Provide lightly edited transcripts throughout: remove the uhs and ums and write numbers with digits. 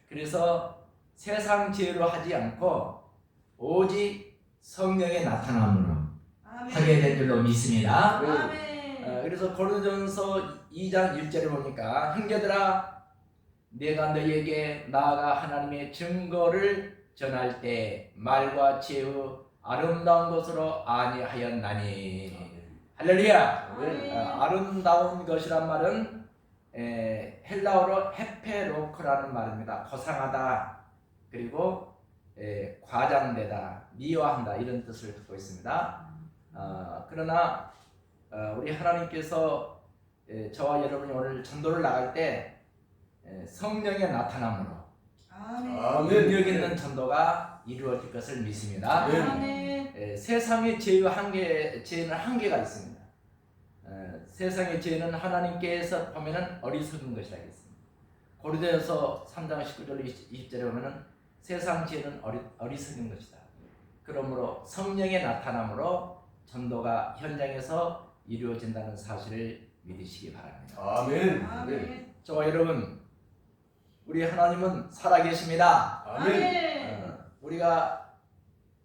그래서 세상 지혜로 하지 않고 오직 성령의 나타남으로 하게 된 줄로 믿습니다. 그래서 고린도전서 2장 1절에 보니까 형제들아 내가 너희에게 나아가 하나님의 증거를 전할 때 말과 지혜의 아름다운 것으로 아니하였나니. 할렐루야. 아름다운 것이란 말은 헬라어로 헤페로크라는 말입니다. 거상하다, 그리고 과장되다, 미화한다, 이런 뜻을 갖고 있습니다. 그러나 우리 하나님께서 저와 여러분이 오늘 전도를 나갈 때 성령의 나타남으로 능력 있는 전도가 이루어질 것을 믿습니다. 세상의 지혜는 한계가 있습니다. 세상의 지혜는 하나님께서 보면은 어리석은 것이라 했습니다. 고린도전서 3장 19절 20절에 보면은 세상 지혜는 어리석은 것이다. 그러므로 성령의 나타남으로 전도가 현장에서 이루어진다는 사실을 믿으시기 바랍니다. 아멘. 저와 여러분, 우리 하나님은 살아계십니다. 우리가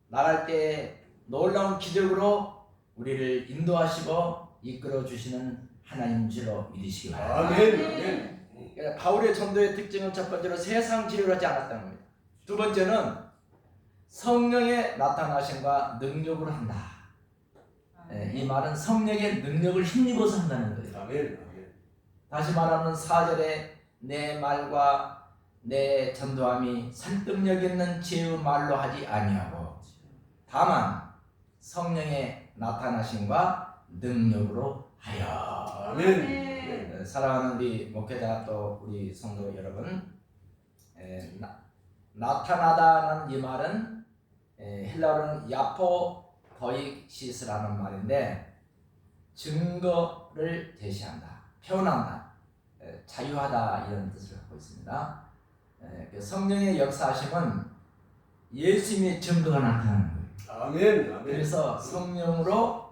나갈 때 놀라운 기적으로 우리를 인도하시고 이끌어 주시는 하나님인 줄로 믿으시기 바랍니다. 바울의 전도의 특징은 첫 번째로 세상 지혜로 하지 않았다는 겁니다. 두 번째는 성령의 나타나심과 능력으로 한다. 이 말은 성령의 능력을 힘입어서 한다는 거예요. 다시 말하면 4절에 내 말과 내 전도함이 설득력 있는 지혜의 말로 하지 아니하고 다만 성령의 나타나심과 능력으로 하여. 사랑하는 우리 목회자 또 우리 성도 여러분, 나타나다는 이 말은 헬라어로는 야포도익시스라는 말인데 증거를 제시한다, 표현한다, 자유하다, 이런 뜻을 갖고 있습니다. 성령의 역사하심은 예수님의 증거가 나타나는 거예요. 그래서 성령으로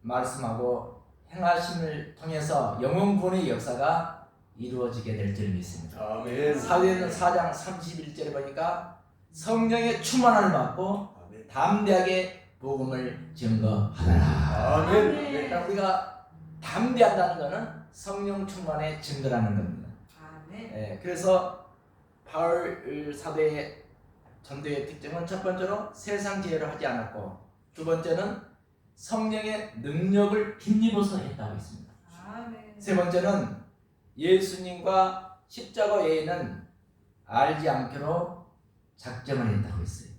말씀하고 행하심을 통해서 영혼 구원의 역사가 이루어지게 될 줄 믿습니다. 사도행전 4장 31절에 보니까 성령의 충만함을 받고 담대하게 복음을 증거하더라. 그러니까 우리가 담대한다는 것은 성령 충만의 증거라는 겁니다. 그래서 바울 사도의 전도의 특징은 첫 번째로 세상 지혜로 하지 않았고, 두 번째는 성령의 능력을 힘입어서 했다고 했습니다. 세 번째는 예수님과 십자가 외에는 알지 않기로 작정을 했다고 했어요.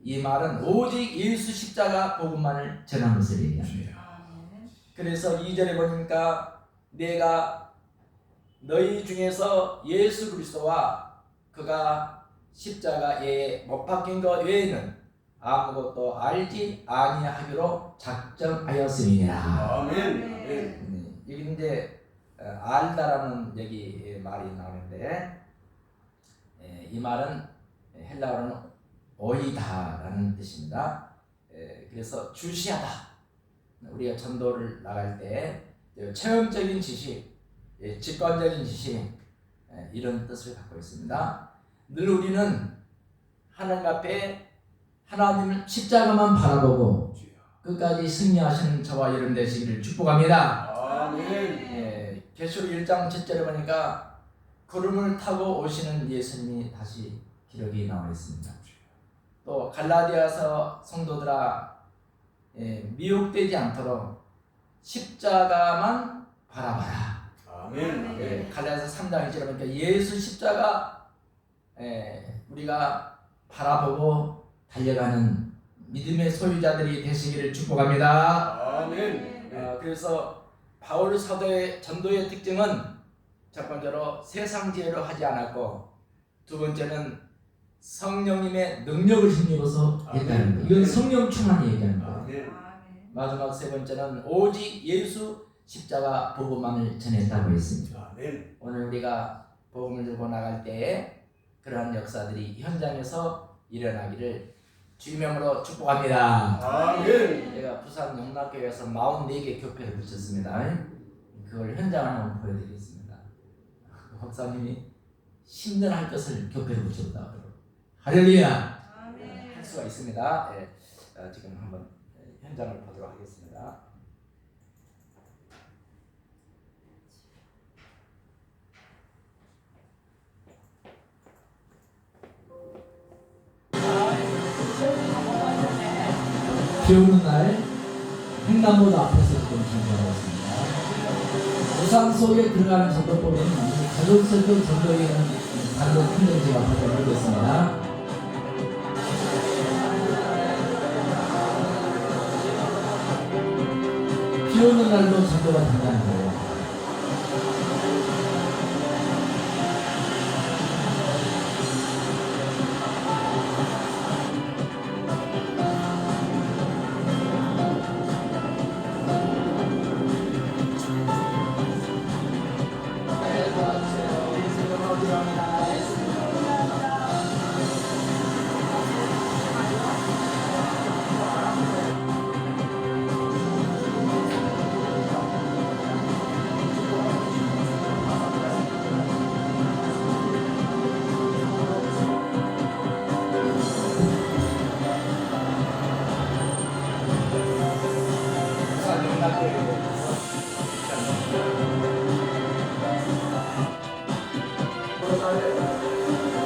이 말은 오직 예수 십자가 복음만을 전한 것을 얘기합니다. 그래서 2절에 보니까 내가 너희 중에서 예수 그리스도와 그가 십자가에 못 박힌 것 외에는 아무것도 알지 아니하기로 작정하였음이니라. 여기 이제 알다라는 여기 말이 나오는데 이 말은 헬라어로는 오이다라는 뜻입니다. 그래서 주시하다. 우리가 전도를 나갈 때 체험적인 지식, 직관적인 지식, 이런 뜻을 갖고 있습니다. 늘 우리는 하나님 앞에 하나님을 십자가만 바라보고 끝까지 승리하시는 저와 여러분 되시기를 축복합니다. 계시록 1장 7절에 보니까 구름을 타고 오시는 예수님이 다시 기록이 나와 있습니다. 또 갈라디아서 성도들아, 미혹되지 않도록 십자가만 바라봐라. 갈라디아서 3장 1절에 보니까 예수 십자가 우리가 바라보고 달려가는 믿음의 소유자들이 되시기를 축복합니다. 그래서 바울 사도의 전도의 특징은 첫 번째로 세상 지혜로 하지 않았고, 두 번째는 성령님의 능력을 힘입어서 했다는 거예요. 이건 성령 충만이 얘기하는 거예요. 마지막 세 번째는 오직 예수 십자가 복음만을 전했다고 했습니다. 오늘 우리가 복음을 들고 나갈 때에 그러한 역사들이 현장에서 일어나기를 주님으로 축복합니다. 제가 부산 영락교회에서 44개 교회를 붙였습니다. 그걸 현장을 한번 보여드리겠습니다. 목사님이 10년 할 것을 교회를 붙였다. 할렐루야. 할 수가 있습니다. 예. 지금 한번 현장을 보도록 하겠습니다. 비 오는 날 횡단보도 앞에서 지금 전도하고 있습니다. 우상 속에 들어가는 전도법은 가족설교 전도에는 다른 컨텐츠가 보도록 하겠습니다. 비 오는 날도 전도가 된다는 거예요.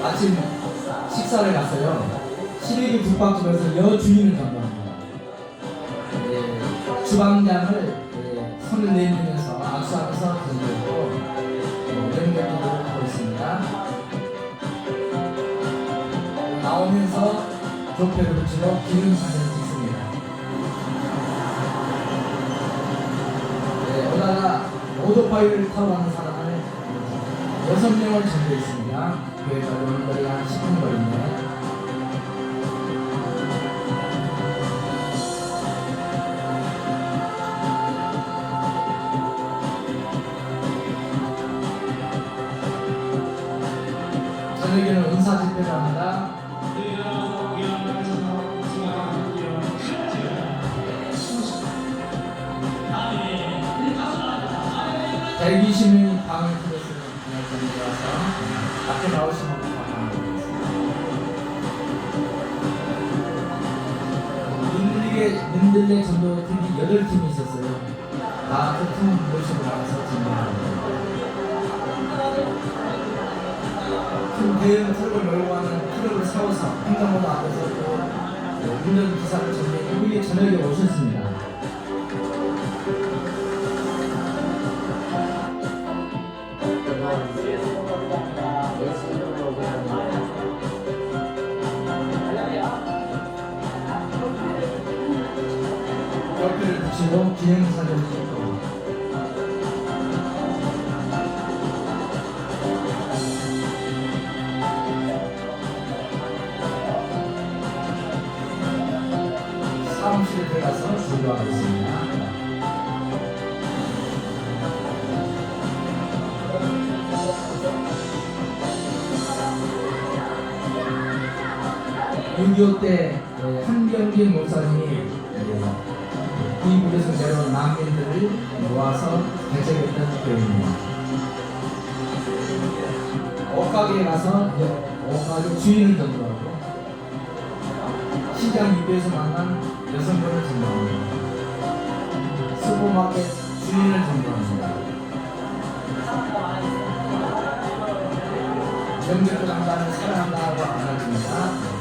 아침 식사를 갔어요. 12기 국밥집에서 여주인을 전도합니다. 주방장을 손을 내밀면서 악수하면서 전도했고 연결기도를 하고 있습니다. 나오면서 교회를 붙이고 기념사진을 찍습니다. 오다가 오토바이를 타고 가는 사람을 6명을 전도했습니다. 교회가 오는 거리가 한 10분 거리인데 저녁에는 은사 집회를 합니다. 대기심이 방을 틀었으면 그냥 와서 밖에 나오시면 민들레 전도팀이 8팀이 있었어요. 다 그 팀 모시고 나가서 전도합니다. 큰 대형 트럭을 몰고 가는 트럭을 세워서 횡단보도 앞에서 운전 기사를 전도해 우리 저녁에 오셨습니다. 옆에를 붙이고 기념사진을 찍고 사무실에 들어가서 전도하고 있습니다. (6.25) 때 한병진 목사님이 이북에서 내려온 난민들을 모아서 개척했던 교회입니다. 옷가게에 가서 옷가게 주인을 전도하고 시장 입구에서 만난 여성분을 전도합니다. 슈퍼마켓 주인을 전도합니다. 명절 장단을 사랑한다고 안아줍니다.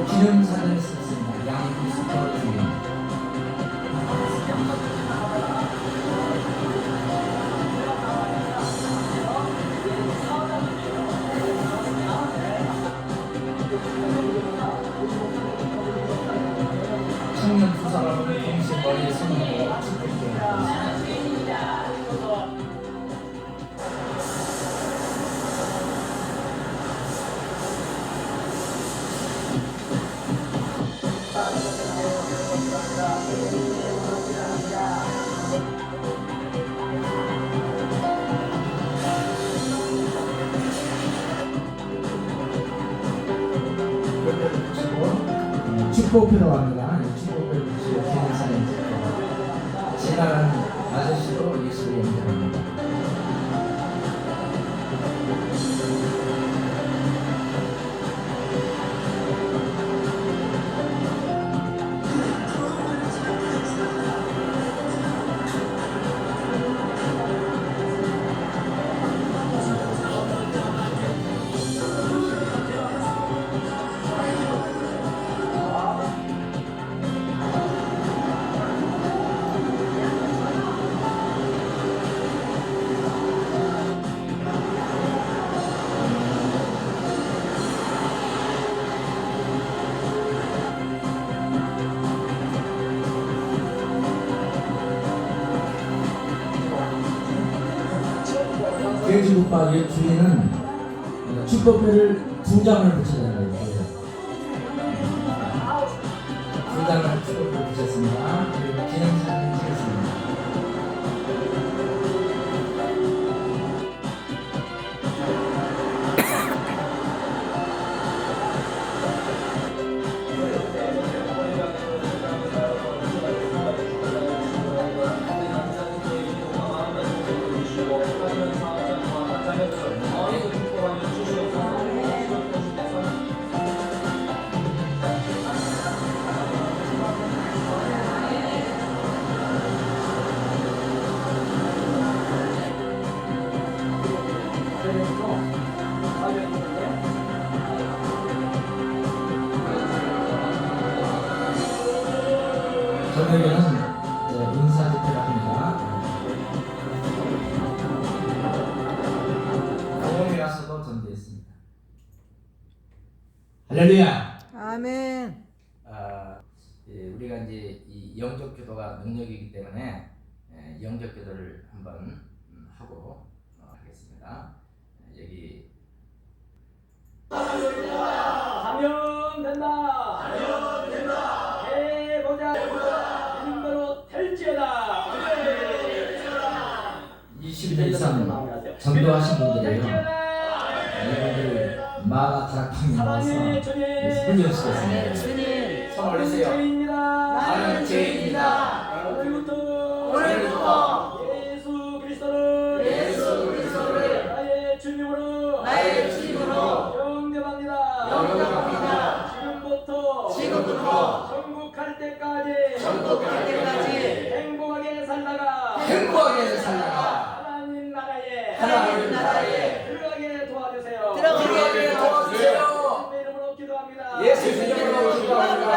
기념사진을 썼습니다. 양이 슈퍼 주인. 청년 두 사람은 동시에 머리에 손을 대고 축복합니다. 축복표로 갑니다. 축복표를 붙이고 기념사진 찍고 지나가는 아저씨로 예수를 연결합니다. 돼지국밥의 주인은 축복표를 2장을 붙여야 돼요. 2장을 축복표를 붙였습니다. 그리고 기념사진을 찍었습니다. 저녁에는 인사 집회를 합니다. 공원이라서도 전도했습니다. 할렐루야. 아멘. 우리가 이제 이 영적 기도가 능력이기 때문에 영적 기도를 한번 하고 하겠습니다. 여기 하면 된다. 해보자. 이런 거로 될지어다. 20년 이상 전도하신 분들이에요. 이분들 마가 다락방에 나와서 훈련시켰습니다. 주님, 손 올리세요. 나는 죄인이다. 오늘부터 예수 그리스도를 나의 주님으로 영접합니다. 지금부터 천국 갈 때까지 행복하게 살다가 하나님 나라에 들어가게 도와주세요. 예수의 이름으로 기도합니다.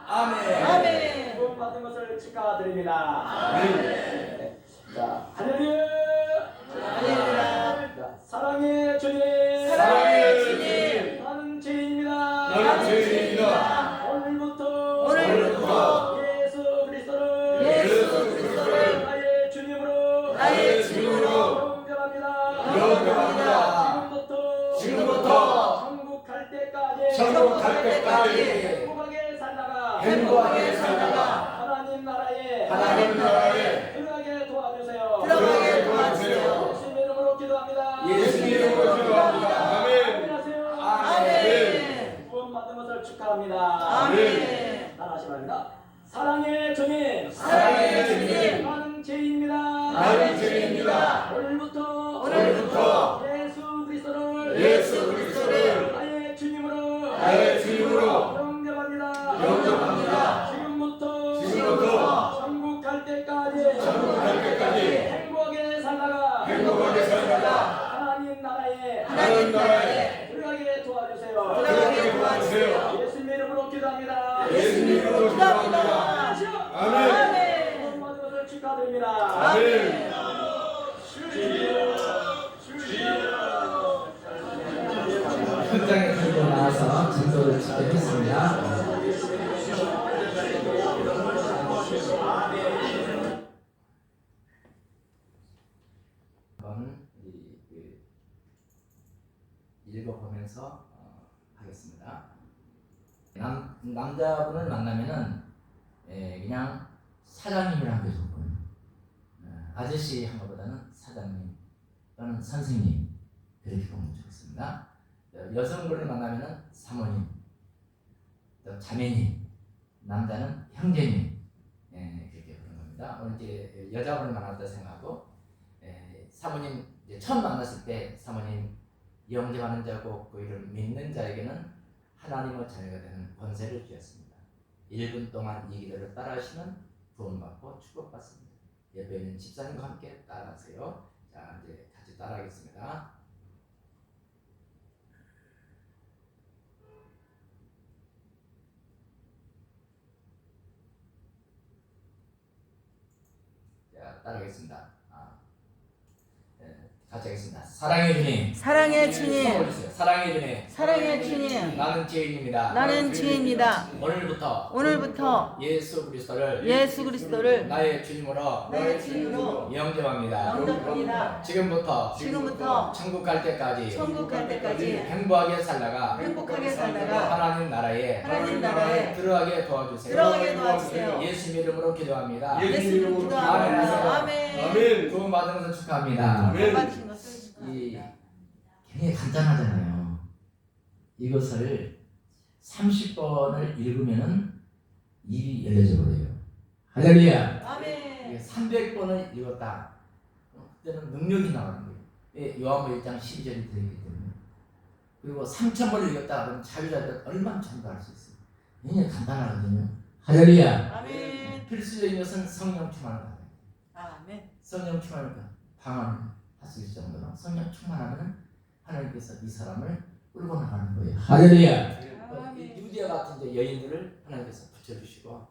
아멘. 구원 받은 것을 축하드립니다. 자, 할렐루야. 자, 사랑의 주님. 나는 죄인입니다. 오늘부터 예수 그리스도를 나의 주님으로 영접합니다. 지금부터 천국 갈 때까지 행복하게 살다가 하나님 나라에 들어가게 도와주세요. 예수님 이름으로 기도합니다. 아멘. 구원 받은 것을 축하합니다. 따라하시 바랍니다. 사랑의 주님. 나는 죄인입니다. 오늘부터 예수 그리스도를 나의 주님으로 영접합니다. 지금부터 천국 갈 때까지 행복하게 살다가 하나님 나라에 들어가게 도와주세요. 예수님 이름으로 기도합니다. 아멘. 구원 받은 것을 축하드립니다. 현장에 들고 나와서 전도를 집행했습니다. 한번 읽어보면서 하겠습니다. 남자분을 만나면은 그냥 사장님이라는 게 좋고요. 아저씨 한 것보다는 사장님 또는 선생님 그렇게 보면 좋겠습니다. 여성분을 만나면은 사모님, 또 자매님, 남자는 형제님 그렇게 부르는 겁니다. 겁니다. 오늘 이제 여자분을 만났다 생각하고 사모님 이제 처음 만났을 때 사모님 영접하는 자고 그 이를 믿는 자에게는 하나님의 자녀가 되는 권세를 주셨습니다. 1분 동안 이 기도를 따라하시면 구원받고 축복받습니다. 옆에 있는 집사님과 함께 따라하세요. 자, 이제 같이 따라하겠습니다. 자, 따라하겠습니다. 같이 하겠습니다. 사랑의 주님. 사랑의 주님, 올리세요. 사랑의 주님. 사랑의 주님, 나는 죄인입니다. 나는 죄인입니다. 오늘부터 예수 그리스도를 예수 그리스도를 나의 주님으로 나의 주님으로 영접합니다. 영접합니다. 지금부터 천국 갈 때까지 천국 갈 때까지 행복하게 살다가 행복하게 살다가 하나님 나라에 들어가게 도와주세요. 들어가게 도와주세요. 예수 이름으로 기도합니다. 예수 이름으로 기도합니다. 아멘. 구원받은 것을 축하합니다. 구원받으신 것을 이 축하합니다. 굉장히 간단하잖아요. 이것을 30번을 읽으면은 입이 열려져 버려요. 할렐루야. 아멘. 300번을 읽었다. 그때는 능력이 나오는 거예요. 요한복음 1장 12절이 되기 때문에. 그리고 3000번을 읽었다 그러면 자유자들 얼마나 전도할 수 있어요. 굉장히 간단하거든요. 할렐루야. 아멘. 필수적인 것은 성령 충만을 받아요. 아멘. 성령 충만을 방언 할수 있을 정도로 성령 충만하면 하나님께서 이 사람을 끌고 나가는 거예요. 할렐루야. 이 누디아 같은 이제 여인들을 하나님께서 붙여주시고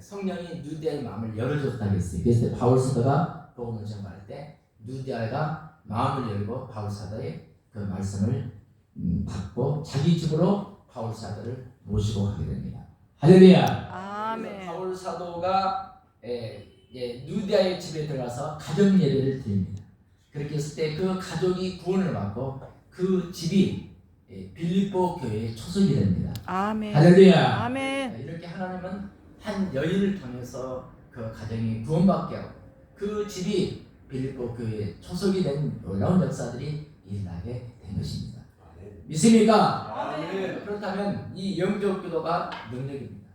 성령이 누디아의 마음을 열어줬다고 했어요. 그래서 바울 사도가 복음을 전파할 때 누디아가 마음을 열고 바울 사도의 그 말씀을 받고 자기 집으로 바울 사도를 모시고 가게 됩니다. 할렐루야. 아멘. 바울 사도가 누디아의 집에 들어가서 가정 예배를 드립니다. 그렇게 했을 때 그 가족이 구원을 받고 그 집이 빌립보 교회의 초석이 됩니다. 아멘. 할렐루야. 아멘. 이렇게 하나님은 한 여인을 통해서 그 가정이 구원받게 하고 그 집이 빌립보 교회의 초석이 된 놀라운 역사들이 일어나게 된 것입니다. 믿습니까? 아멘. 그렇다면 이 영적 기도가 능력입니다.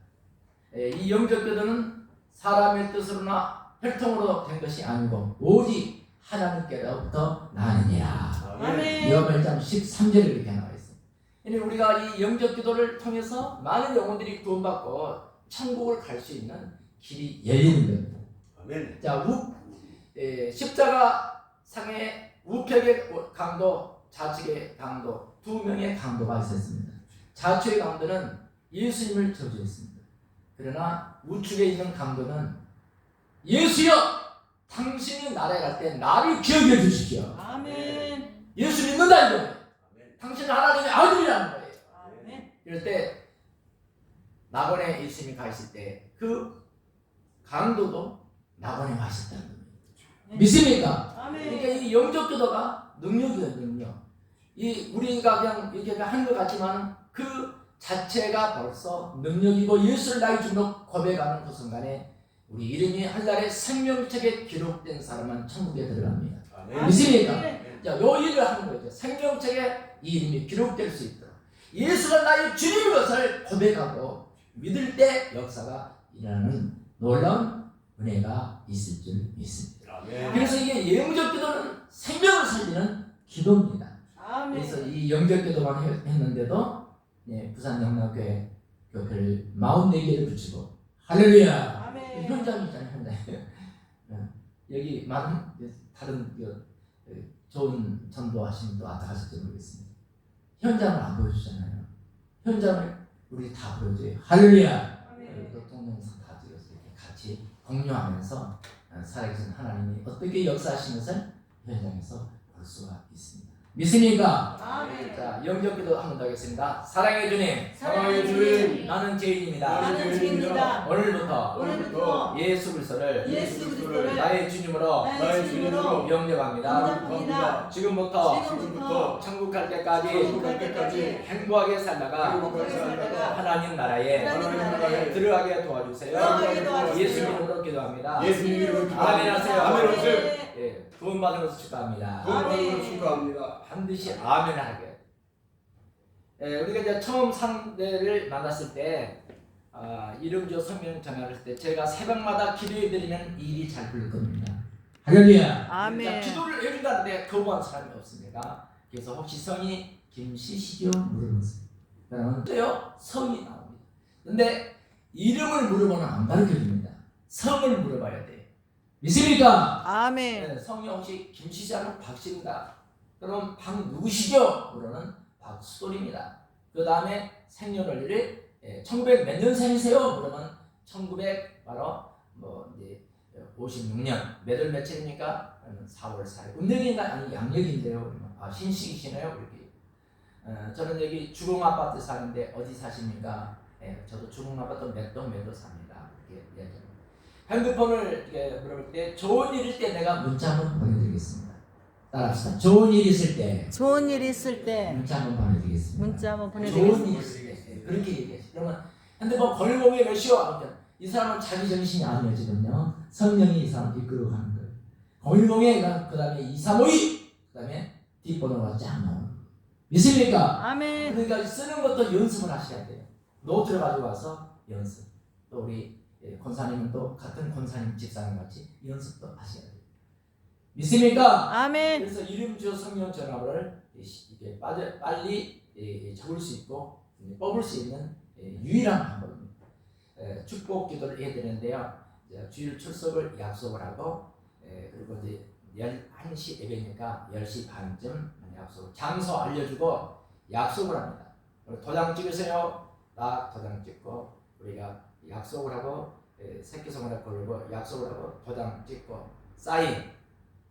이 영적 기도는 사람의 뜻으로나 혈통으로 된 것이 아니고 오직 하나님께로부터 나느니라. 아멘. 요한복음 1장 13절에 이렇게 나와 있습니다. 우리가 이 영적 기도를 통해서 많은 영혼들이 구원받고 천국을 갈 수 있는 길이 열리는 겁니다. 아멘. 자, 십자가 상의 우편의 강도, 좌측의 강도, 두 명의 강도가 있었습니다. 좌측의 강도는 예수님을 저주했습니다. 그러나 우측에 있는 강도는 예수여, 당신이 나라에 갈 때 나를 기억해 주십시오. 아멘. 예수 믿는다 이거예요. 당신은 하나님의 아들이라는 거예요. 아멘. 이럴 때 낙원에 예수님이 가 있을 때 그 강도도 낙원에 와 있었다는 거예요. 믿습니까? 아멘. 그러니까 이 영적 기도가 능력이에요, 능력. 이 우리가 그냥 이렇게 하는 것 같지만 그 자체가 벌써 능력이고 예수를 나의 주로 고백하는 그 순간에 우리 이름이 한날에 생명책에 기록된 사람은 천국에 들어갑니다. 아멘. 믿습니까? 아멘. 자, 요 일을 하는 거죠. 생명책에 이 이름이 기록될 수 있도록 예수가 나의 주님인 것을 고백하고 믿을 때 역사가 일어나는 놀라운 은혜가 있을 줄 믿습니다. 아멘. 그래서 이게 영적 기도는 생명을 살리는 기도입니다. 아멘. 그래서 이 영적 기도만 했는데도 부산 영락교회 교회를 44개를 붙이고 할렐루야. 아멘. 현장이 있잖아요, 현장. 여기 많은 다른 좋은 전도하시는 분 왔다 가실지 모르겠습니다. 현장을 안 보여주잖아요. 현장을 우리 다 보여줘요. 할렐루야. 그리고 동영상 다 찍어서 이렇게 같이 공유하면서 살아계신 하나님이 어떻게 역사하시는 것을 현장에서 볼 수가 있습니다. 믿습니까? 아멘. 자, 영적 기도 한 번 더 하겠습니다. 사랑의 주님, 사랑의 주님, 나는 죄인입니다. 나는 죄인입니다. 오늘부터 예수 그리스도를 예수 그리스도를 나의 주님으로 나의 주님으로 영접합니다. 영접합니다. 지금부터 천국 갈 때까지 행복하게 살다가 하나님 나라에 들어가게 도와주세요. 들어가게 도와주세요. 예수 이름으로 기도합니다. 예수님 이름으로 아멘 하세요. 아멘 하세요. 예, 구원받은 것을 축하합니다. 구원받은 것을 축하합니다. 반드시 아멘 하게. 우리가 이제 처음 상대를 만났을 때 이름조 성명 전할 때 제가 새벽마다 기도해 드리면 일이 잘 풀릴 겁니다. 할렐루야. 그러니까 아멘. 기도를 해준다는데 거부한 사람이 없습니다. 그래서 혹시 성이 김씨시죠? 물어봤어요. 그러면 또요 성이 나옵니다. 근데 이름을 물어보면 안 가르쳐줍니다. 성을 물어봐야 돼. 믿습니까? 아멘. 네, 성이 혹시 김씨자는 박씨입니다. 그럼 박 누구시죠? 그러면 박수돌입니다. 그 다음에 생년월일이 1900 몇 년생이세요? 그러면 1900 바로 뭐 이제 56년 몇월 며칠입니까? 그러면 4월 4일. 음력인가 아니 양력인데요. 그러면 신식이시네요. 이렇게. 저는 여기 주공 아파트 사는데 어디 사십니까? 저도 주공 아파트 몇 동 삽니다. 이렇게 얘기합니다. 핸드폰을 이렇게 물어볼 때 좋은 일일 때 내가 문자 한번 보내드리겠습니다. 따라합시다. 좋은 일 있을 때 좋은 일 있을 때 문자 한번 보내드리겠습니다. 문자 한번 좋은 보내드리겠습니다. 일 있을 때 그렇게 얘기하시. 그러면 핸드폰 걸공에 몇이요? 하면 이 사람은 자기 정신이 아니어지거든요. 성령이 이 사람 이끌어가는 거예요. 걸공에 그 다음에 2352, 그 다음에 뒷번호가 쫙 나오는 거예요. 믿습니까? 아멘. 그러니까 쓰는 것도 연습을 하셔야 돼요. 노트를 가지고 와서 연습. 또 우리 권사님은 또 같은 권사님 집사님 같이 연습도 하셔야 돼요. 믿습니까? 아멘. 그래서 이름 주어 성령 전화를 이게 빨리 적을 수 있고 뽑을 수 있는 유일한 방법입니다. 축복 기도를 해야 되는데요. 주일 출석을 약속을 하고 그리고 이제 11시 예배니까 10시 반쯤 약속 장소 알려주고 약속을 합니다. 도장 찍으세요. 딱 도장 찍고 우리가 약속을 하고 새끼손가락 걸고 약속을 하고 도장 찍고 사인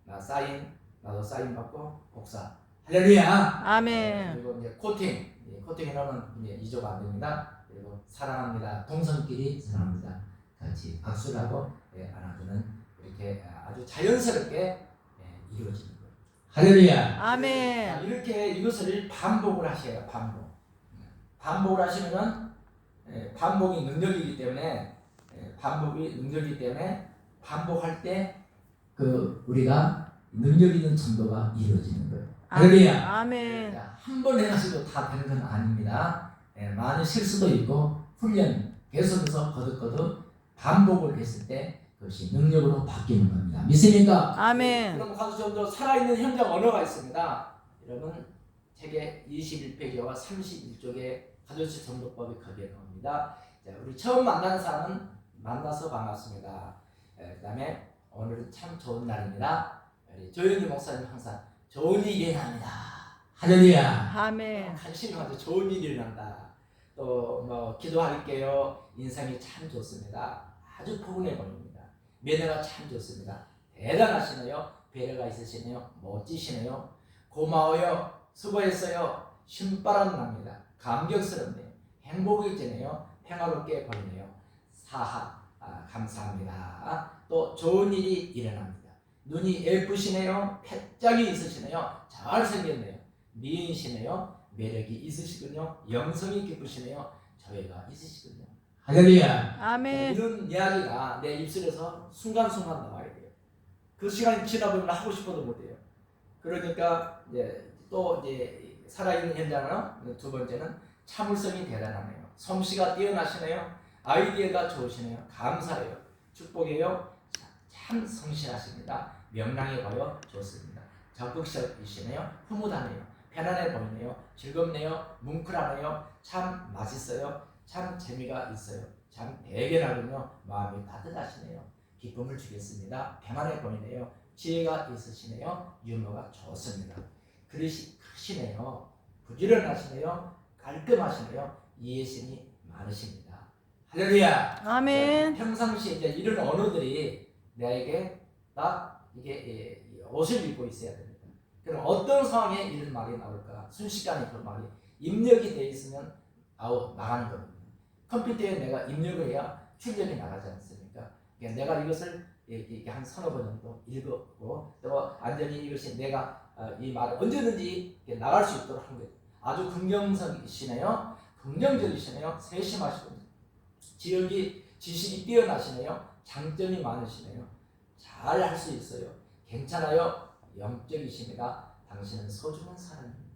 나도 사인 받고 복사 할렐루야. 아멘. 그리고 이제 코팅해 놓으면 이제 이조가 안 됩니다. 그리고 사랑합니다. 동성끼리 사랑합니다. 같이 박수를 하고 안아주는 이렇게 아주 자연스럽게 이루어지는 거예요. 할렐루야. 아멘. 이렇게 이것을 반복을 하셔야 반복을 하시면은 반복이 능력이기 때문에 반복할 때 그 우리가 능력 있는 정도가 이루어지는 거예요. 할렐루야. 아멘. 한 번 해가지고 다 되는 건 아닙니다. 많은 실수도 있고 훈련 계속해서 거듭 반복을 했을 때 그것이 능력으로 바뀌는 겁니다. 믿습니까? 아멘. 그럼 가서 좀 더 살아있는 현장 언어가 있습니다. 여러분 책의 21페이지와 31쪽에 가정식 전도법이 거기에 나옵니다. 자, 우리 처음 만나는 사람은 만나서 반갑습니다. 그 다음에 오늘은 참 좋은 날입니다. 우리 조영기 목사님 항상 좋은 일이 일어납니다. 할렐루야. 아멘. 관심이 가지고 좋은 일이 일어난다. 또 뭐 기도할게요. 인상이 참 좋습니다. 아주 포근해 보입니다. 매너가 참 좋습니다. 대단하시네요. 배려가 있으시네요. 멋지시네요. 고마워요. 수고했어요. 신바람 납니다. 감격스럽네요. 행복해지네요. 평화롭게 보이네요. 감사합니다. 또 좋은 일이 일어납니다. 눈이 예쁘시네요. 패짝이 있으시네요. 잘생겼네요. 미인이시네요. 매력이 있으시군요. 영성이 기쁘시네요. 저희가 있으시군요. 할렐루야. 아멘. 이런 이야기가 내 입술에서 순간순간 나와야 돼요. 그 시간이 지나보면 하고 싶어도 못해요. 그러니까 또 살아있는 현장은 두 번째는 참을성이 대단하네요. 솜씨가 뛰어나시네요. 아이디어가 좋으시네요. 감사해요. 축복해요. 참 성실하십니다. 명랑해 보여 좋습니다. 적극적이시네요. 흐뭇하네요. 편안해 보이네요. 즐겁네요. 뭉클하네요. 참 맛있어요. 참 재미가 있어요. 참 대견하군요. 마음이 따뜻하시네요. 기쁨을 주겠습니다. 평안해 보이네요. 지혜가 있으시네요. 유머가 좋습니다. 그릇이 크시네요. 부지런하시네요. 깔끔하시네요. 이해심이 많으십니다. 할렐루야. 아멘. 평상시에 이런 언어들이 나에게 딱 이게 옷을 입고 있어야 됩니다. 그럼 어떤 상황에 이런 말이 나올까? 순식간에 그 말이 입력이 돼 있으면 나가는 겁니다. 컴퓨터에 내가 입력을 해야 출력이 나가지 않습니까? 그러니까 내가 이것을 이렇게 한 서너 번 정도 읽었고 또 완전히 이것이 내가 이 말을 언제든지 나갈 수 있도록 한 거예요. 아주 긍정적이시네요. 긍정적이시네요. 세심하시군요. 지식이 뛰어나시네요. 장점이 많으시네요. 잘 할 수 있어요. 괜찮아요. 영적이십니다. 당신은 소중한 사람입니다.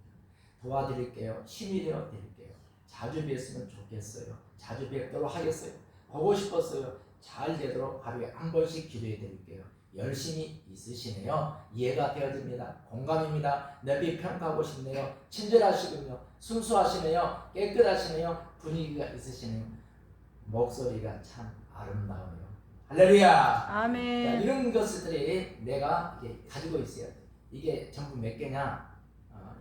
도와드릴게요. 힘이 되어 드릴게요. 자주 뵀으면 좋겠어요. 자주 뵙도록 하겠어요. 보고 싶었어요. 잘 되도록 하루에 한 번씩 기도해 드릴게요. 열심히 있으시네요. 이해가 되어집니다. 공감입니다. 넓이 평가하고 싶네요. 친절하시군요. 순수하시네요. 깨끗하시네요. 분위기가 있으시네요. 목소리가 참 아름다워요. 할렐루야. 자, 아멘. 이런 것들이 내가 이게 가지고 있어야 돼. 이게 전부 몇 개냐?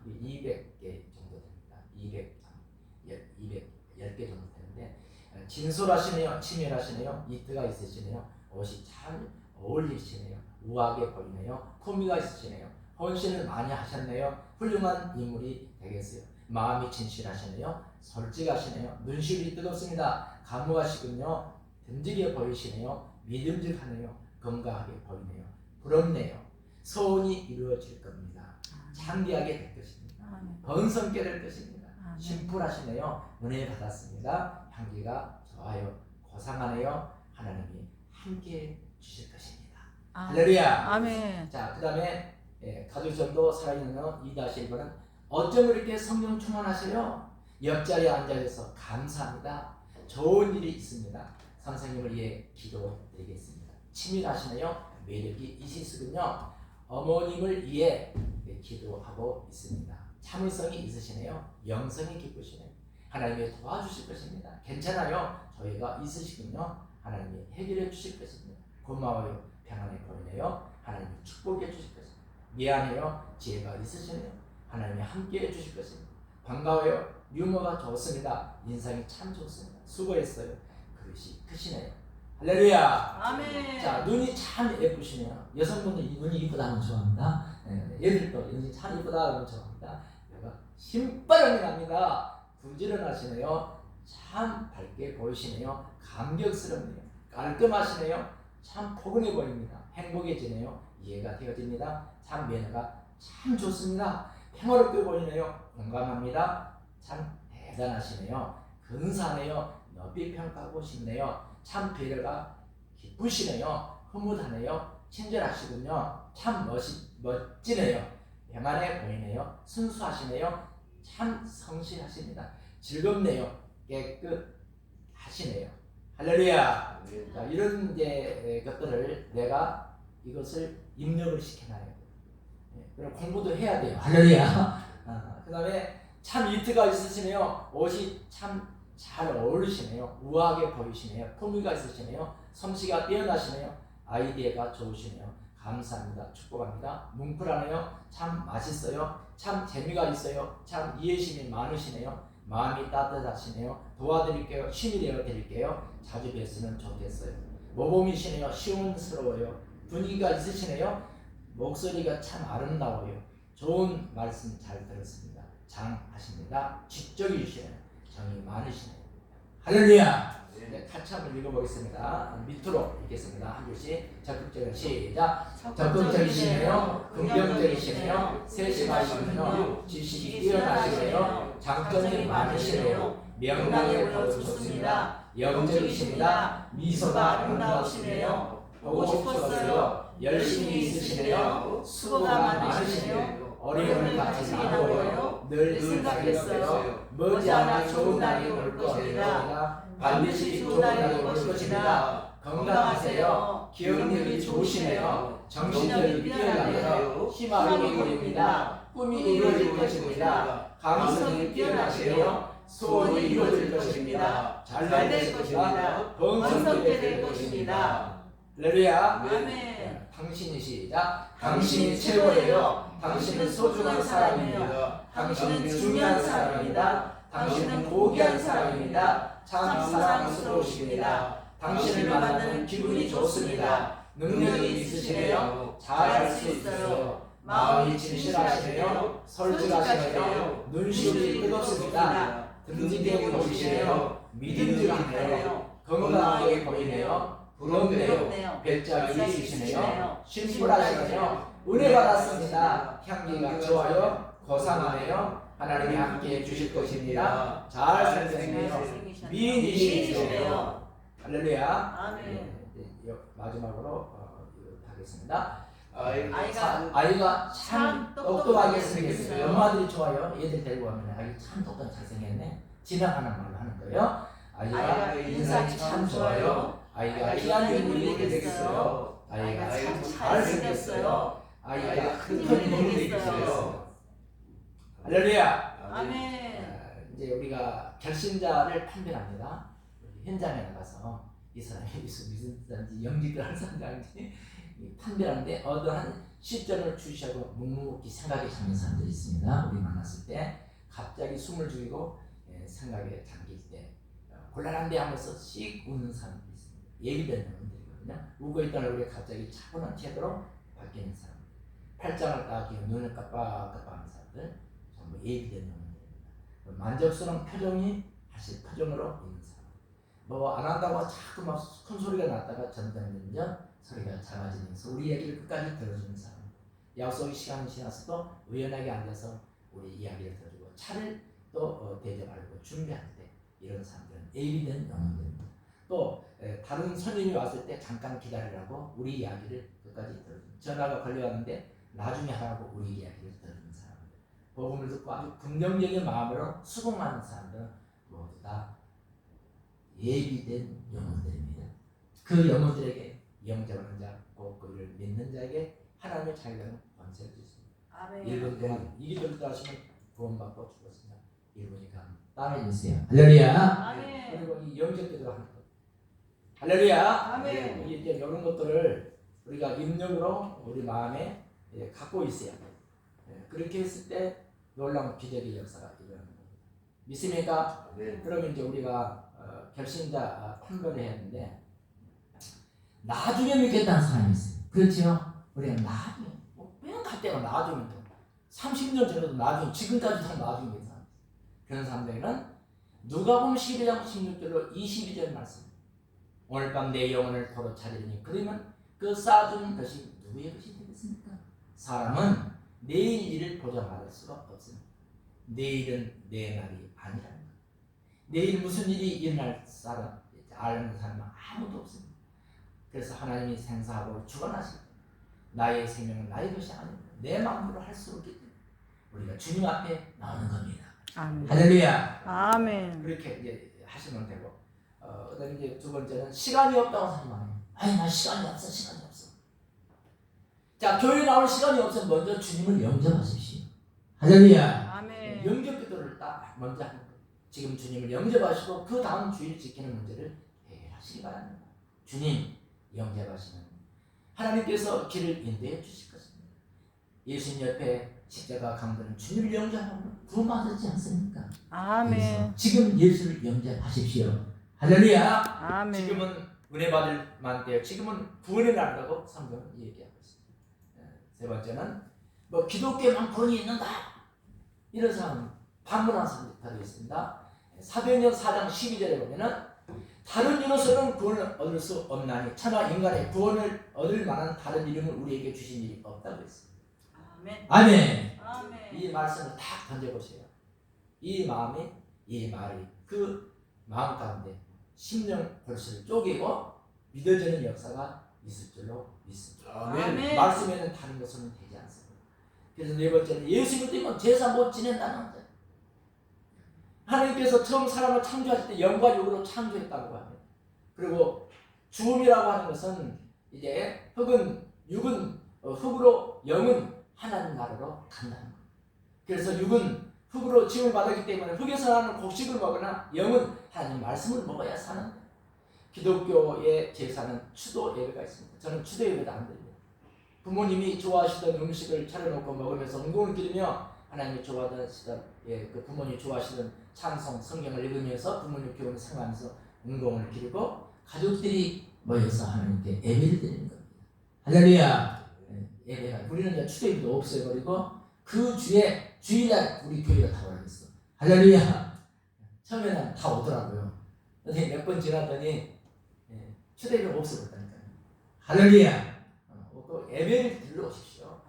200개 정도 됩니다. 210개 정도 되는데 진솔하시네요. 치밀하시네요. 이트가 있으시네요. 옷이 참 어울리시네요. 우아하게 보이네요. 품위가 있으시네요. 헌신을 많이 하셨네요. 훌륭한 인물이 되겠어요. 마음이 진실하시네요. 솔직하시네요. 눈시울이 뜨겁습니다. 감무하시군요. 듬직해 보이시네요. 믿음직하네요. 건강하게 보이네요. 부럽네요. 소원이 이루어질 겁니다. 창대하게 될 것입니다. 아멘. 번성케 될 것입니다. 아멘. 심플하시네요. 은혜 받았습니다. 향기가 좋아요. 고상하네요. 하나님이 함께 주실 것입니다. 할렐루야. 아멘. 자, 그 다음에 가족전도 살아있는 2-1번은 어쩜 이렇게 성령 충만하세요? 옆자리에 앉아서 감사합니다. 좋은 일이 있습니다. 선생님을 위해 기도드리겠습니다. 치밀하시네요. 매력이 있으시군요. 어머님을 위해 기도하고 있습니다. 참을성이 있으시네요. 영성이 기쁘시네요. 하나님이 도와주실 것입니다. 괜찮아요. 저희가 있으시군요. 하나님이 해결해 주실 것입니다. 고마워요. 평안해 보이네요. 하나님이 축복해 주실 것입니다. 미안해요. 지혜가 있으시네요. 하나님이 함께 해 주실 것입니다. 반가워요. 유머가 좋습니다. 인상이 참 좋습니다. 수고했어요. 그릇이 크시네요. 할렐루야. 아멘. 자, 눈이 참 예쁘시네요. 여성분들 이 눈이 이쁘다면 좋아합니다. 얘들도 눈이 참 이쁘다 하면 좋아합니다. 얘가 신바람이 납니다. 부지런하시네요. 참 밝게 보이시네요. 감격스럽네요. 깔끔하시네요. 참 포근해 보입니다. 행복해지네요. 이해가 되어집니다. 참 매너가 참 좋습니다. 평화롭게 보이네요. 공감합니다. 참 대단하시네요. 근사하네요. 높이 평가하고 싶네요. 참 배려가 기쁘시네요. 흐뭇하네요. 친절하시군요. 참 멋지네요. 평안해 보이네요. 순수하시네요. 참 성실하십니다. 즐겁네요. 깨끗하시네요. 할렐루야. 자, 이런 이제 것들을 내가 이것을 입력을 시켜놔야 돼요. 그럼 공부도 해야 돼요. 할렐루야. 그 다음에 참 이트가 있으시네요. 옷이 참 잘 어울리시네요. 우아하게 보이시네요. 품위가 있으시네요. 솜씨가 뛰어나시네요. 아이디어가 좋으시네요. 감사합니다. 축복합니다. 뭉클하네요. 참 맛있어요. 참 재미가 있어요. 참 이해심이 많으시네요. 마음이 따뜻하시네요. 도와드릴게요. 힘이 되어 드릴게요. 자주 뵀으면 좋겠어요. 모범이시네요. 시원스러워요. 분위기가 있으시네요. 목소리가 참 아름다워요. 좋은 말씀 잘 들었습니다. 장하십니다. 지적이시네요. 정이 많으시네요. 할렐루야. 네, 같이 한번 읽어보겠습니다. 밑으로 읽겠습니다. 한 줄씩 적극적인 시작. 적극적이시네요. 긍정적이시네요. 세심하시군요. 지식이 뛰어나시네요. 장점이 많으시네요. 명랑해 보여주셨습니다. 영적이십니다. 미소가 아름다우시네요. 보고 싶었어요. 열심히 있으시네요. 수고가 많으시네요. 어려움을 같이 나누어요. 늘 생각했어요. 머지않아 좋은 날이 올 것입니다. 반드시 좋은 날이 올 것입니다. 건강하세요. 기억력이 좋으시네요. 정신력이 뛰어나네요. 희망이 보입니다. 꿈이 이루어질 것입니다. 감성이 뛰어나시네요. 소원이 이루어질 것입니다. 잘 될 것입니다. 번성케 될 것입니다. 할렐루야. 아멘. 당신이 시작. 당신이 최고예요. 당신은 소중한 사람입니다. 당신은 중요한 사람입니다. 당신은 고귀한 사람입니다. 참 사랑스러우십니다. 당신을 만나면 기분이 좋습니다. 능력이 있으시네요. 잘할 수 있어요. 마음이 진실하시네요. 솔직하시네요. 눈시울이 뜨겁습니다. 듬직해 보이시네요. 믿음직하네요. 건강하게 보이네요. 부럽네요. 배짱이 있으시네요. 심플하시네요. 은혜 받았습니다. 향기가 좋아요. 고상하네요. 하나님이 함께 해주실 것입니다. 잘 살겠네요. 미인이시네요. 할렐루야. 아멘. 마지막으로 하겠습니다. 아이가 참 똑똑하게 생겼어요. 엄마들이 좋아요. 얘들 데리고 가면 아이 참 똑똑하게 잘생겼네. 지나가는 말로 하는 거예요. 아이가 아이가 인상이 참 좋아요. 아이가 귀한 인물이 되겠어요. 아이가 참 잘생겼어요. 아이가 큰 인물이 되겠어요. 할렐루야. 아멘. 이제 우리가 결신자를 판별합니다. 현장에 나가서 이 사람이 무슨 사람인지 연기를 하는 사람인지 판별하는데 어떠한 시점을 주시하고 묵묵히 생각에 잠긴 사람들이 있습니다. 우리 만났을 때 갑자기 숨을 죽이고 생각에 잠길 때 곤란한데 하면서 씩 웃는 사람들이 있습니다. 예비된 사람들이거든요. 웃고 있던 얼굴에 갑자기 차분한 태도로 바뀌는 사람, 팔짱을 따기고 눈을 깜빡깜빡하는 사람들, 전부 예비된 사람들입니다. 만족스러운 표정이 사실 표정으로 있는 사람, 뭐 안 한다고 자꾸 막 큰 소리가 났다가 점점 소리가 작아지면서 우리 얘기를 끝까지 들어주는 사람, 약속의 시간이 지나서도 우연하게 앉아서 우리 이야기를 들어주고 차를 또 대접하려고 준비할 때 이런 사람들은 예비된 영혼들입니다. 또 다른 손님이 왔을 때 잠깐 기다리라고 우리 이야기를 끝까지 들어주는, 전화가 걸려왔는데 나중에 하라고 우리 이야기를 들어주는 사람들, 복음을 듣고 아주 긍정적인 마음으로 수긍하는 사람들은 모두 다 예비된 영혼들입니다. 그 영혼들에게 영접하는 자, 곧 그를 믿는 자에게 하나님의 자유를 권세를 주십니다. 아멘. 1분 동안 이 기도를 하시면 구원받고 죽었습니다. 1분이니까 따라해주세요. 할렐루야. 아멘. 그리고 이 영접 기도를 하는 것. 할렐루야. 아멘. 이제 이런 것들을 우리가 입력으로 우리 마음에 갖고 있어야 돼요. 그렇게 했을 때 놀라운 기적의 역사가 일어나는 겁니다. 믿습니까? 그러면 이제 우리가 결신자 판별을 해야 하는데, 나중에 믿겠다는 사람이 있어요. 그렇죠? 우리가 나중에 맨 갈때가 나중에 30년 전에도 나중에, 지금까지 다 나중에 믿는 사람, 그런 사람들에게는 누가복음 12장 16절로 22절 말씀, 오늘 밤 내 영혼을 도로 찾으리니 그러면 그 쌓아주는 것이 누구의 것이 되겠습니까? 사람은 내일 일을 보장받을 수가 없습니다. 내일은 내 날이 아니라는 것. 내일 무슨 일이 일어날 사람, 아는 사람은 아무도 없습니다. 그래서 하나님이 생사하고 주관하실 때 나의 생명은 나의 것이 아닙니다. 내 마음으로 할 수 없기 때문에 우리가 주님 앞에 나오는 겁니다. 아멘. 할렐루야. 아멘. 그렇게 이제 하시면 되고, 그다음에 이제 두 번째는 시간이 없다고 생각해요. 아니 나 시간이 없어. 자, 교회 나올 시간이 없으면 먼저 주님을 영접하십시오. 할렐루야. 아멘. 영접 기도를 딱 먼저 하는 거예요. 지금 주님을 영접하시고 그 다음 주일 지키는 문제를 해결하시기 바랍니다. 주님 영접하시는 하나님께서 길을 인도해 주실 것입니다. 예수님 옆에 십자가 강도는 주님을 영접하면 구원받았지 않습니까? 아멘. 지금 예수를 영접하십시오. 할렐루야. 아멘. 지금은 은혜 받을 만때요. 지금은 구원의 날이라고 성경은 얘기하고 있습니다. 세 번째는 뭐 기독교에만 구원이 있는가? 이런 사람 반문한 사람들이 다르게 있습니다. 사도행전 4장 12절에 보면은 다른 이로서는 구원을 얻을 수 없나니 차마 인간의 구원을 얻을 만한 다른 이름을 우리에게 주신 일이 없다고 했습니다. 아멘. 아멘. 아멘. 이 말씀을 딱 던져보세요. 이 마음이, 이 말이 그 마음 가운데 심령 골수를 쪼개고 믿어지는 역사가 있을 줄로 믿습니다. 아멘. 말씀에는 다른 것은 되지 않습니다. 그래서 네 번째는 예수 믿으면 제사 못 지낸다는 거예요. 하나님께서 처음 사람을 창조하실 때 영과 육으로 창조했다고 합니다. 그리고 죽음이라고 하는 것은 이제 육은 흙으로, 영은 하나님 나라로 간다는 거예요. 그래서 육은 흙으로 지음을 받았기 때문에 흙에서 나는 곡식을 먹으나 영은 하나님 말씀을 먹어야 사는 거예요. 기독교의 제사는 추도 예배가 있습니다. 저는 추도 예배도 안 드립니다. 부모님이 좋아하시던 음식을 차려놓고 먹으면서 응공을 기르며 하나님이 좋아하시던 그 부모님이 좋아하시던 찬송 성경을 읽으면서 부모님 교훈을 생각하면서 응공을 기르고 가족들이 모여서 하나님께 예배를 드리는 겁니다. 할렐루야. 예배가 우리는 이제 추도 예배도 없애버리고 그 주에 주일날 우리 교회가 다 와있어. 할렐루야. 처음에는 다 오더라고요. 근데 몇 번 지나더니 추도 예배가 없어졌다니까요. 할렐루야. 예배를 들러 오십시오.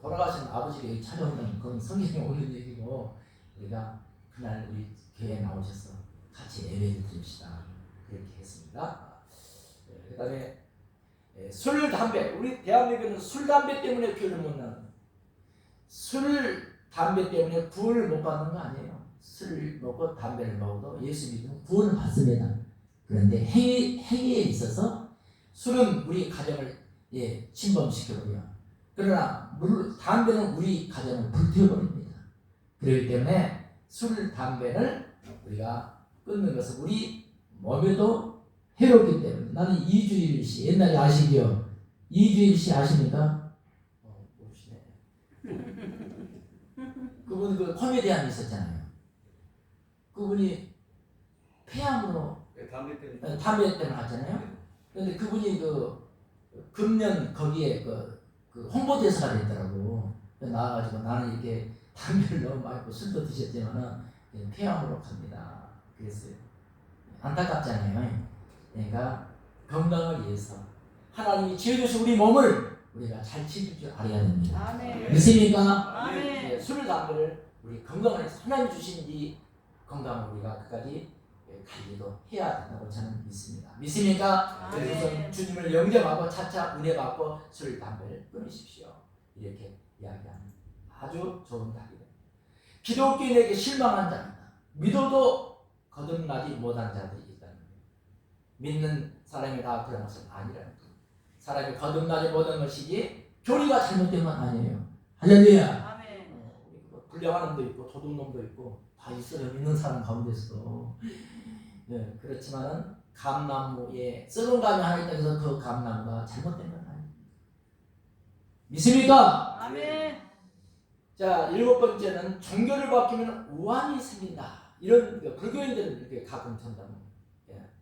돌아가신 아버지가 여기 찾아온다는 건 성경에 오는 얘기고 우리가 그날 우리 교회에 나오셔서 같이 예배를 드립시다. 그렇게 했습니다. 그 다음에 술, 담배. 우리 대한민국은 술, 담배 때문에 교회를 못 나가요. 술, 담배 때문에 구원을 못 받는 거 아니에요. 술을 먹고 담배를 먹어도 예수 믿으면 구원을 받습니다. 그런데 행위에 있어서 술은 우리 가정을 침범시켜버려요. 그러나 담배는 우리 가정을 불태워버립니다. 그렇기 때문에 술, 담배를 우리가 끊는 것은 우리 몸에도 해롭기 때문에 나는 이주일씨 옛날에 아시죠? 이주일씨 아십니까? 모르시네. 그분 그 코미디언 있었잖아요. 그분이 폐암으로 담배 때문에 갔잖아요. 그런데 그분이 그 금년 거기에 그 홍보대사가 됐더라고. 나와가지고 나는 이렇게 담배를 너무 많이 먹고 술도 드셨지만은 폐암으로 갑니다. 그랬어요. 안타깝잖아요. 그러니까 건강을 위해서 하나님이 지어주신 우리 몸을 우리가 잘 지킬 줄 알아야 됩니다. 아멘. 믿습니까? 아멘. 술, 담배를 우리 건강을 위해서 하나님 주신 이 건강을 우리가 끝까지 관리도 해야 된다고 저는 믿습니다. 믿습니까? 아멘. 그래서 주님을 영접하고 차차 은혜 받고 술, 담배를 끊으십시오. 이렇게 이야기하는 아주 좋은 답이에요. 기독교인에게 실망한 자입니다. 믿어도 거듭나지 못한 자들이 있다는 거예요. 믿는 사람이 다 그런 것은 아니라는 거예요. 사람이 거듭나지 못한 것이지 교리가 잘못된 건 아니에요. 할렐루야. 아멘. 불량한 놈도 있고 도둑놈도 있고 다 있어요. 믿는 사람 가운데서도. 그렇지만은 감나무에 썩은 감이 하나 있다 해서 그 감나무가 잘못된 건 아니에요. 믿습니까? 아멘. 자, 7번째는 종교를 바뀌면 우환이 생긴다. 이런 불교인들은 이렇게 가끔 전다는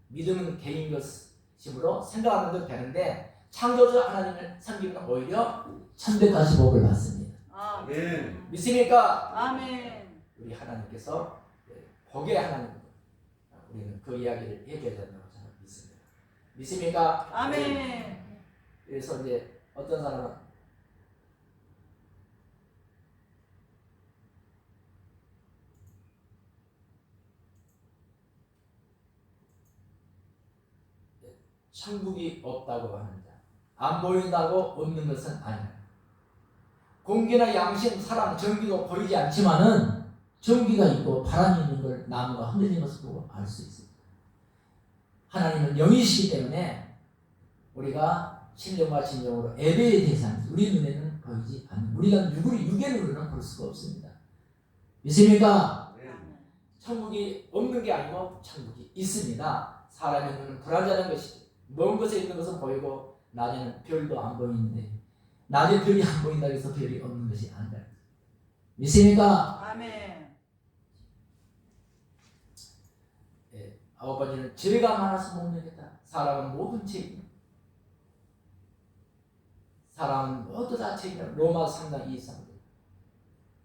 믿음은 개인 것이므로 생각하는 대로 되는데 창조주 하나님을 섬기면 오히려 천대까지 복을 받습니다. 아멘. 믿습니까? 아멘. 우리 하나님께서 복의 하나님, 우리는 그 이야기를 해줘야 된다고 저는 믿습니다. 믿습니까? 아멘. 그래서 이제 어떤 사람은 천국이 없다고 하는 자, 안 보인다고 없는 것은 아니라 공기나 양심, 사람, 전기도 보이지 않지만은 전기가 있고 바람이 있는 걸 나무가 흔들리는 것을 보고 알 수 있습니다. 하나님은 영이시기 때문에 우리가 신령과 진정으로 예배의 대상입니다. 우리 눈에는 보이지 않는, 우리가 육의 눈으로는 볼 수가 없습니다. 믿습니까? 천국이 없는 게 아니고 천국이 있습니다. 사람의 눈은 불안정한 것이죠. 먼 곳에 있는 것은 보이고 낮에는 별도 안 보이는데 낮에 별이 안 보인다고 해서 별이 없는 것이 아니다. 믿습니까? 아멘. 9번째는 죄가 많아서 못 내겠다. 사람은 모든 죄입니다. 사람은 모두 다 죄입니다. 로마서 3장 23절.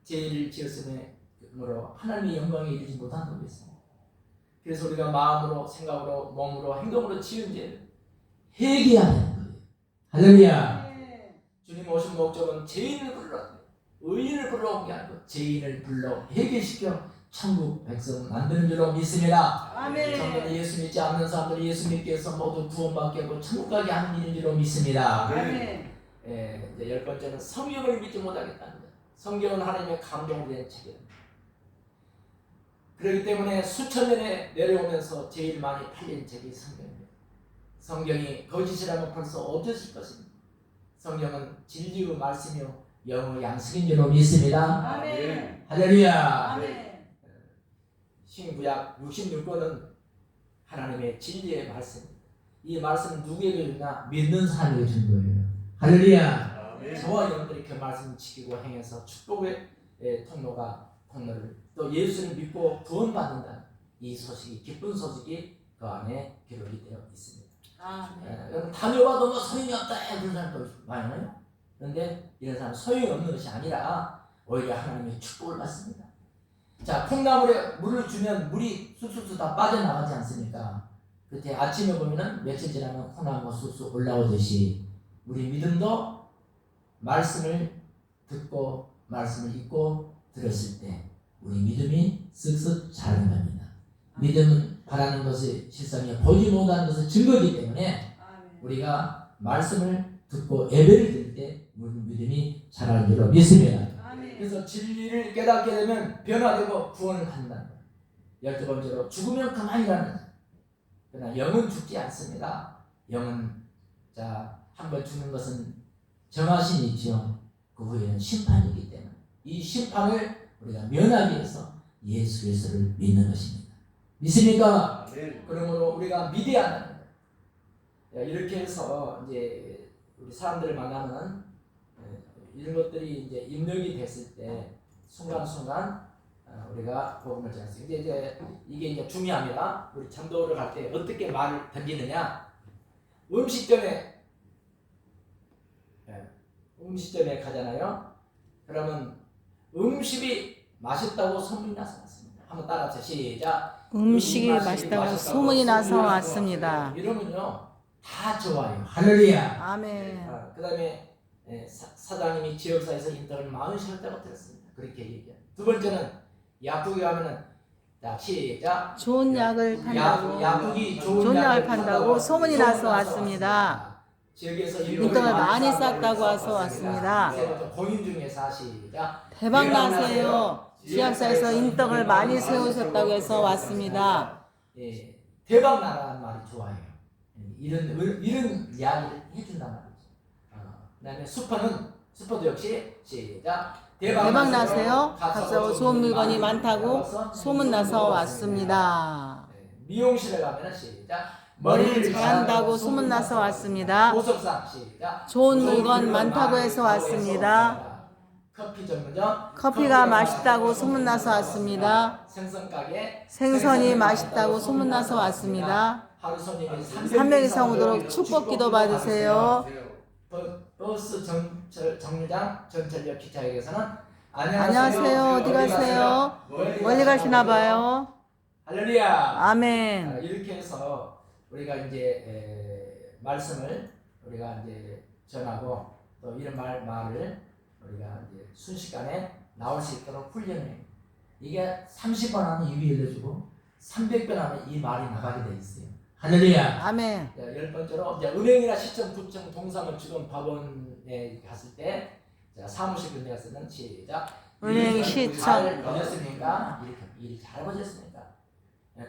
죄를 지었음으로 하나님의 영광에 이르지 못한다고 했습니다. 그래서 우리가 마음으로, 생각으로, 몸으로, 행동으로 지은 죄를 회개해야 하는 거예요. 할렐루야. 주님 오신 목적은 죄인을 불러, 의인을 불러온 게 아니고 죄인을 불러 회개시켜 천국 백성 만드는 줄로 믿습니다. 아멘. 정말 예수 믿지 않는 사람들이 예수 믿게 해서 모두 구원받게 하고 천국 가게 하는 일인 줄로 믿습니다. 아멘. 이제 10번째는 성경을 믿지 못하겠다는 거예요. 성경은 하나님의 감동으로 된 책입니다. 그렇기 때문에 수천 년에 내려오면서 제일 많이 팔린 책이 성경입니다. 성경이 거짓이라면 벌써 없어질 것입니다. 성경은 진리의 말씀이요 영의 양식인 줄로 믿습니다. 아멘. 할렐루야. 아멘. 신구약 66권은 하나님의 진리의 말씀입니다. 이 말씀은 누구에게 주냐? 믿는 사람에게 준 거예요. 할렐루야. 저와 여러분들이 그 말씀을 지키고 행해서 축복의 통로를 또 예수를 믿고 구원받는다는 이 소식이, 기쁜 소식이 그 안에 기록이 되어 있습니다. 아멘. 다녀봐도 뭐 소용이 없다 그런 사람도 많아요. 그런데 이런 사람은 소용이 없는 것이 아니라 오히려 하나님의 축복을 받습니다. 자, 콩나물에 물을 주면 물이 쑥쑥 다 빠져나가지 않습니까? 그때 아침에 보면은 며칠 지나면 콩나물가 쑥쑥 올라오듯이 우리 믿음도 말씀을 듣고 말씀을 읽고 들었을 때 우리 믿음이 쓱쓱 자라는 겁니다. 믿음은 바라는 것이 실상에 보지 못하는 것의 증거이기 때문에 우리가 말씀을 듣고 예배를 드릴 때 우리 믿음이 자라는 줄로 믿습니다. 아멘. 그래서 그래서 진리를 깨닫게 되면 변화되고 구원을 받는다는 거예요. 12번째로 죽으면 그만이라는 거예요. 그러나 영은 죽지 않습니다. 영은 한번 죽는 것은 정하신 이지요. 그 후에는 심판이기 때문에 이 심판을 우리가 면하기 위해서 예수 그리스도를 믿는 것입니다. 믿습니까? 아멘. 그러므로 우리가 믿어야 한다는 거예요. 이렇게 해서 이제 우리 사람들을 만나면 이런 것들이 이제 입력이 됐을 때 순간순간 우리가 복음을 전했어요. 이제 이게 이제 중요합니다. 우리 전도를 갈 때 어떻게 말을 던지느냐? 음식점에 가잖아요. 그러면 음식이 맛있다고 소문이 나서 왔습니다. 한번 따라하세요. 시작. 음식이 맛있다고 소문이 나서 왔습니다. 이러면요 다 좋아요. 할렐루야. 아멘. 그다음에 사장님이 지역사에서 인턴을 40시간짜리 들었습니다. 그렇게 얘기해요. 두 번째는 약국에 가면은 자 시작. 좋은 약을 판다고 약국이 좋은 약을 판다고 소문이 나서 왔습니다. 지역에서 인턴을 많이 쌌다고 와서 왔습니다. 세 번째 공인 중에서 시작. 대박 나세요. 지역사에서 인덕을 많이 세우셨다고 해서 왔습니다. 예, 대박 나라는 말이 좋아요. 이런 이야기를 해준단 말이죠. 그다음에 슈퍼도 역시 시작. 대박 나세요. 값싸고 좋은 물건이 많다고 소문 나서 왔습니다. 미용실에 가면 시작. 머리를 잘한다고 소문 나서 왔습니다. 보석상 시작. 좋은 물건 많다고 해서 왔습니다. 커피 전문점. 커피가 맛있다고 소문 나서 왔습니다. 생선 가게. 생선이 맛있다고 소문 나서 왔습니다. 하루 손님이 300 이상 오도록 축복 기도 받으세요. 버스 정류장 전철역 기차역에서는 안녕하세요. 어디 가세요? 멀리 가시나 봐요. 할렐루야. 아멘. 이렇게 해서 우리가 이제 말씀을 우리가 이제 전하고 또 이런 말을 우리가 이제 순식간에 나올 수 있도록 훈련해. 이게 30번 하면 입이 열려주고 300번 하면 이 말이 나가게 돼 있어요. 할렐루야. 아멘. 10번째로 이제 은행이나 시청, 구청, 동사무소 지금 법원에 갔을 때 사무실 분야에 쓰는 시작. 은행, 시청. 잘 보셨습니까? 이렇게 일이 잘 보셨습니까?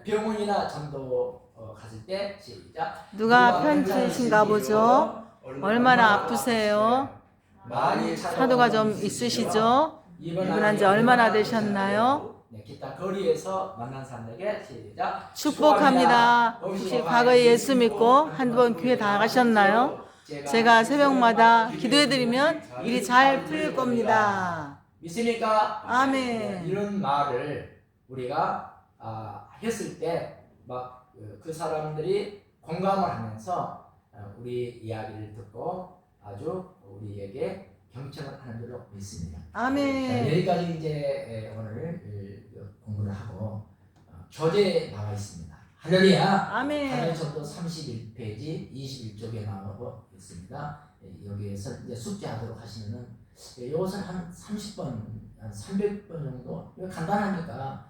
병원이나 전도 갔을 때 시작. 누가 편찮으신가 보죠? 얼마나 아프세요? 많이 사도가 좀 있으시죠? 입원한 지 얼마나 되셨나요? 기타 거리에서 만난 사람에게 시작. 축복합니다. 혹시 과거에 예수 믿고 한두 번 교회 다 가셨나요? 제가 새벽마다 기도해드리면 일이 잘 풀릴 겁니다. 믿습니까? 아멘. 이런 말을 우리가 했을 때 막 그 사람들이 공감을 하면서 우리 이야기를 듣고 아주 우리에게 경청을 하는 줄로 믿습니다. 아멘. 여기까지 이제 오늘 공부를 하고 교재에 나와 있습니다. 할렐루야. 아멘. 다니엘서도 31페이지 21쪽에 나오고 있습니다. 여기에서 이제 숙제하도록 하시면은 이것은 한 30번, 한 300번 정도. 이거 간단하니까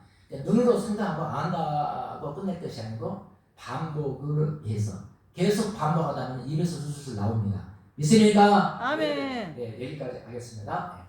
눈으로 생각하고 안다고 끝낼 것이 아니고 반복을 해서 계속 반복하다 보면 입에서 술술 나옵니다. 믿습니까? 아멘. 네, 여기까지 하겠습니다.